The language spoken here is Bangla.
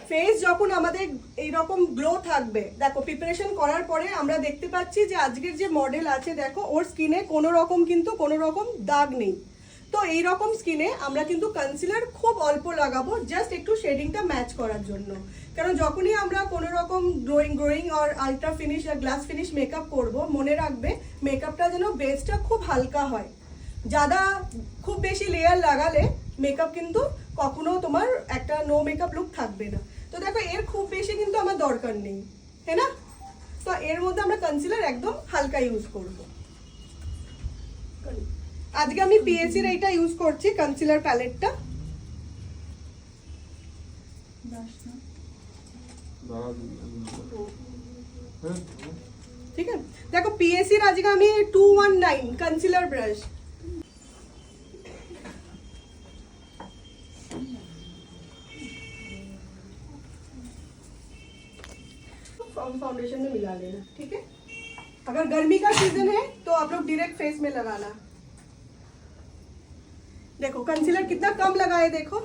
ফেস যখন আমাদের এইরকম গ্লো থাকবে, দেখো প্রিপারেশন করার পরে আমরা দেখতে পাচ্ছি যে আজকের যে মডেল আছে দেখো ওর স্কিনে কোনো রকম দাগ নেই। তো এইরকম স্কিনে আমরা কিন্তু কনসিলার খুব অল্প লাগাবো, জাস্ট একটু শেডিংটা ম্যাচ করার জন্য। কারণ যখনই আমরা কোনো রকম গ্লোয়িং আর আলট্রা ফিনিশ আর গ্লাস ফিনিশ মেকআপ করব, মনে রাখবে মেকআপটা যেন বেসটা খুব হালকা হয়। খুব বেশি লেয়ার লাগালে মেকআপ কিন্তু কখনো তোমার একটা নো মেকআপ লুক থাকবে না। তো দেখো এর খুব বেশি কিন্তু আমার দরকার নেই, তাই না? তো এর মধ্যে আমরা কনসিলার একদম হালকা ইউজ করব। আজকে আমি পিএসসির এইটা ইউজ করছি কনসিলার প্যালেটটা। ঠিক আছে, দেখো পিএসসির আজকে আমি 219 কনসিলার ব্রাশ। फाउंडेशन में मिला लेना, ठीक है। अगर गर्मी का सीजन है तो आप लोग डायरेक्ट फेस में लगाना। देखो कंसीलर कितना कम लगाए, देखो